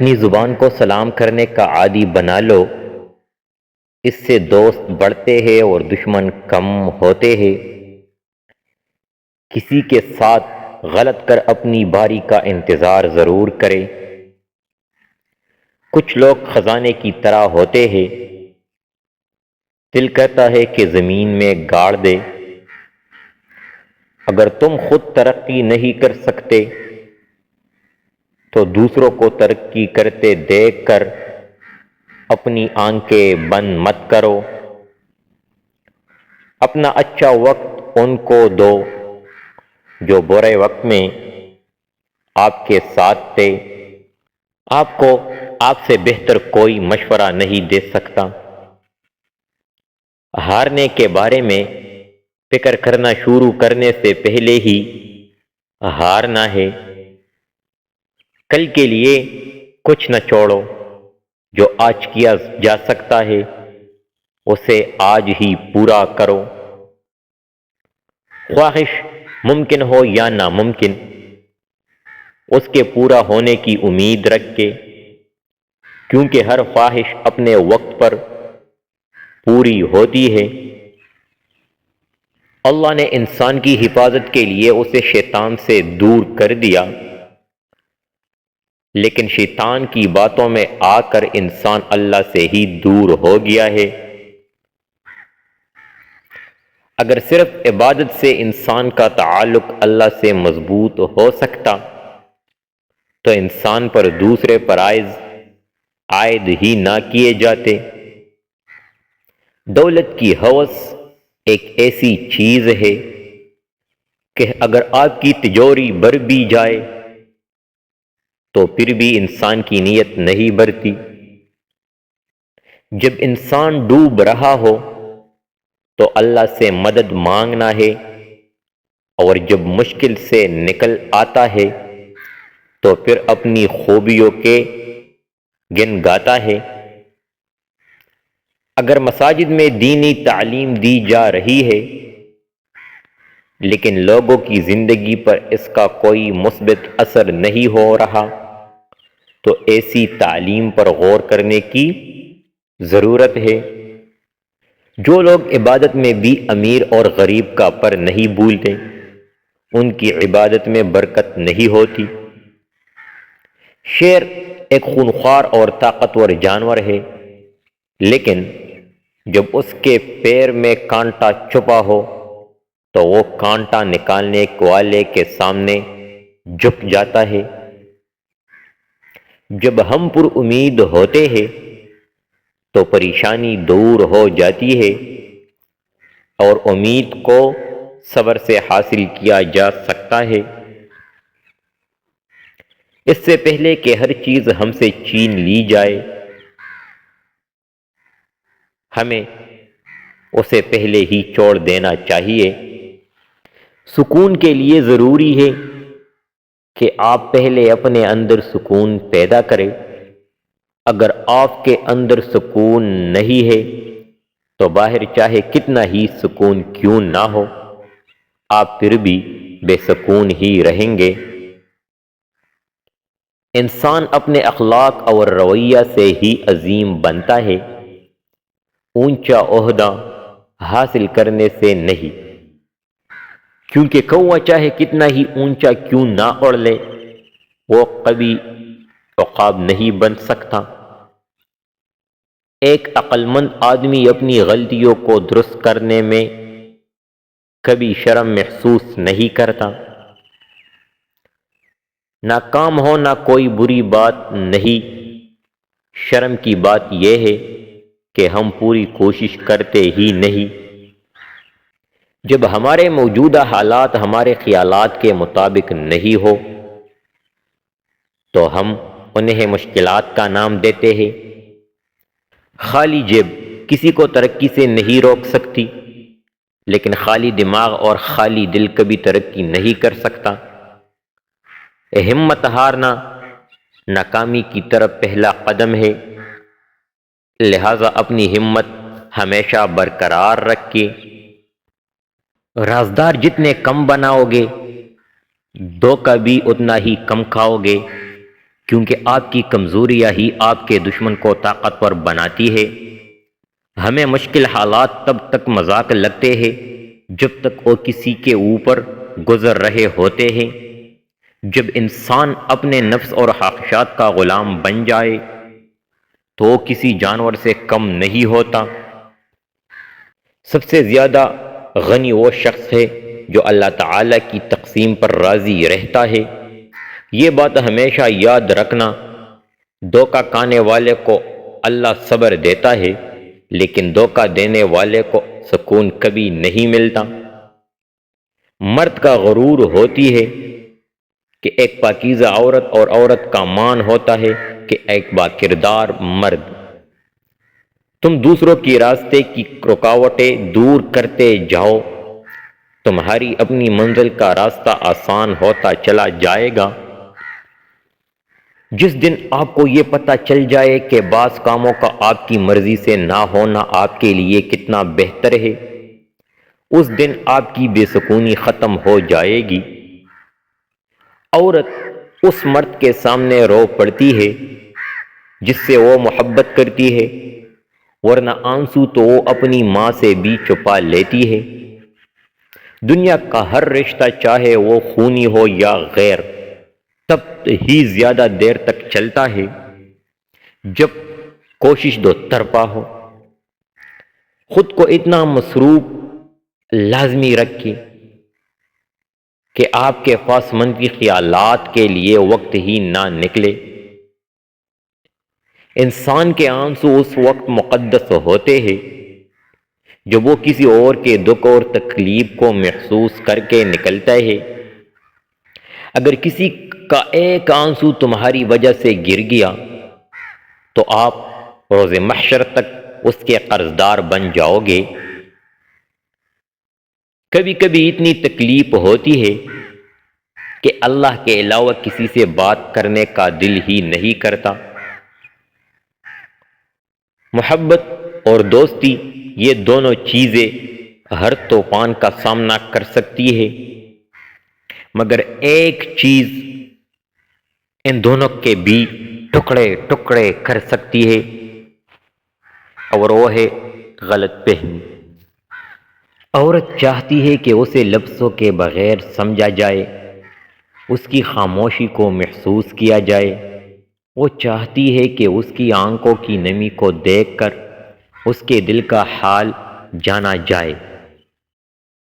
اپنی زبان کو سلام کرنے کا عادی بنا لو، اس سے دوست بڑھتے ہیں اور دشمن کم ہوتے ہیں۔ کسی کے ساتھ غلط کر اپنی باری کا انتظار ضرور کرے۔ کچھ لوگ خزانے کی طرح ہوتے ہیں، دل کہتا ہے کہ زمین میں گاڑ دے۔ اگر تم خود ترقی نہیں کر سکتے تو دوسروں کو ترقی کرتے دیکھ کر اپنی آنکھیں بند مت کرو۔ اپنا اچھا وقت ان کو دو جو برے وقت میں آپ کے ساتھ تھے۔ آپ کو آپ سے بہتر کوئی مشورہ نہیں دے سکتا۔ ہارنے کے بارے میں فکر کرنا شروع کرنے سے پہلے ہی ہارنا ہے۔ کل کے لیے کچھ نہ چھوڑو، جو آج کیا جا سکتا ہے اسے آج ہی پورا کرو۔ خواہش ممکن ہو یا ناممکن، اس کے پورا ہونے کی امید رکھ کے، کیونکہ ہر خواہش اپنے وقت پر پوری ہوتی ہے۔ اللہ نے انسان کی حفاظت کے لیے اسے شیطان سے دور کر دیا، لیکن شیطان کی باتوں میں آ کر انسان اللہ سے ہی دور ہو گیا ہے۔ اگر صرف عبادت سے انسان کا تعلق اللہ سے مضبوط ہو سکتا تو انسان پر دوسرے فرائض عائد ہی نہ کیے جاتے۔ دولت کی ہوس ایک ایسی چیز ہے کہ اگر آپ کی تجوری بھر بھی جائے تو پھر بھی انسان کی نیت نہیں بھرتی۔ جب انسان ڈوب رہا ہو تو اللہ سے مدد مانگنا ہے، اور جب مشکل سے نکل آتا ہے تو پھر اپنی خوبیوں کے گن گاتا ہے۔ اگر مساجد میں دینی تعلیم دی جا رہی ہے لیکن لوگوں کی زندگی پر اس کا کوئی مثبت اثر نہیں ہو رہا تو ایسی تعلیم پر غور کرنے کی ضرورت ہے۔ جو لوگ عبادت میں بھی امیر اور غریب کا پر نہیں بھولتے، ان کی عبادت میں برکت نہیں ہوتی۔ شیر ایک خونخوار اور طاقتور جانور ہے، لیکن جب اس کے پیر میں کانٹا چھپا ہو تو وہ کانٹا نکالنے والے کے سامنے جھک جاتا ہے۔ جب ہم پر امید ہوتے ہیں تو پریشانی دور ہو جاتی ہے، اور امید کو صبر سے حاصل کیا جا سکتا ہے۔ اس سے پہلے کہ ہر چیز ہم سے چھین لی جائے، ہمیں اسے پہلے ہی چھوڑ دینا چاہیے۔ سکون کے لیے ضروری ہے کہ آپ پہلے اپنے اندر سکون پیدا کریں۔ اگر آپ کے اندر سکون نہیں ہے تو باہر چاہے کتنا ہی سکون کیوں نہ ہو، آپ پھر بھی بے سکون ہی رہیں گے۔ انسان اپنے اخلاق اور رویہ سے ہی عظیم بنتا ہے، اونچا عہدہ حاصل کرنے سے نہیں، کیونکہ کوا چاہے کتنا ہی اونچا کیوں نہ اڑ لے، وہ کبھی عقاب نہیں بن سکتا۔ ایک عقل مند آدمی اپنی غلطیوں کو درست کرنے میں کبھی شرم محسوس نہیں کرتا۔ ناکام ہونا کوئی بری بات نہیں، شرم کی بات یہ ہے کہ ہم پوری کوشش کرتے ہی نہیں۔ جب ہمارے موجودہ حالات ہمارے خیالات کے مطابق نہیں ہو تو ہم انہیں مشکلات کا نام دیتے ہیں۔ خالی جیب کسی کو ترقی سے نہیں روک سکتی، لیکن خالی دماغ اور خالی دل کبھی ترقی نہیں کر سکتا۔ ہمت ہارنا ناکامی کی طرف پہلا قدم ہے، لہذا اپنی ہمت ہمیشہ برقرار رکھیں۔ رازدار جتنے کم بناؤ گے دھوکہ بھی اتنا ہی کم کھاؤ گے، کیونکہ آپ کی کمزوریاں ہی آپ کے دشمن کو طاقتور بناتی ہے۔ ہمیں مشکل حالات تب تک مذاق لگتے ہیں جب تک وہ کسی کے اوپر گزر رہے ہوتے ہیں۔ جب انسان اپنے نفس اور خواہشات کا غلام بن جائے تو وہ کسی جانور سے کم نہیں ہوتا۔ سب سے زیادہ غنی وہ شخص ہے جو اللہ تعالیٰ کی تقسیم پر راضی رہتا ہے۔ یہ بات ہمیشہ یاد رکھنا، دھوکہ کھانے والے کو اللہ صبر دیتا ہے لیکن دھوکہ دینے والے کو سکون کبھی نہیں ملتا۔ مرد کا غرور ہوتی ہے کہ ایک پاکیزہ عورت اور عورت کا مان ہوتا ہے کہ ایک باکردار مرد۔ تم دوسروں کی راستے کی رکاوٹیں دور کرتے جاؤ، تمہاری اپنی منزل کا راستہ آسان ہوتا چلا جائے گا۔ جس دن آپ کو یہ پتہ چل جائے کہ بعض کاموں کا آپ کی مرضی سے نہ ہونا آپ کے لیے کتنا بہتر ہے، اس دن آپ کی بے سکونی ختم ہو جائے گی۔ عورت اس مرد کے سامنے رو پڑتی ہے جس سے وہ محبت کرتی ہے، ورنہ آنسو تو وہ اپنی ماں سے بھی چھپا لیتی ہے۔ دنیا کا ہر رشتہ چاہے وہ خونی ہو یا غیر تب ہی زیادہ دیر تک چلتا ہے جب کوشش دو طرفہ ہو۔ خود کو اتنا مصروف لازمی رکھیں کہ آپ کے پاس منفی خیالات کے لیے وقت ہی نہ نکلے۔ انسان کے آنسو اس وقت مقدس ہوتے ہیں جب وہ کسی اور کے دکھ اور تکلیف کو محسوس کر کے نکلتا ہے۔ اگر کسی کا ایک آنسو تمہاری وجہ سے گر گیا تو آپ روز محشر تک اس کے قرضدار بن جاؤ گے۔ کبھی کبھی اتنی تکلیف ہوتی ہے کہ اللہ کے علاوہ کسی سے بات کرنے کا دل ہی نہیں کرتا۔ محبت اور دوستی یہ دونوں چیزیں ہر طوفان کا سامنا کر سکتی ہے، مگر ایک چیز ان دونوں کے بھی ٹکڑے ٹکڑے کر سکتی ہے اور وہ ہے غلط فہمی۔ عورت چاہتی ہے کہ اسے لفظوں کے بغیر سمجھا جائے، اس کی خاموشی کو محسوس کیا جائے۔ وہ چاہتی ہے کہ اس کی آنکھوں کی نمی کو دیکھ کر اس کے دل کا حال جانا جائے۔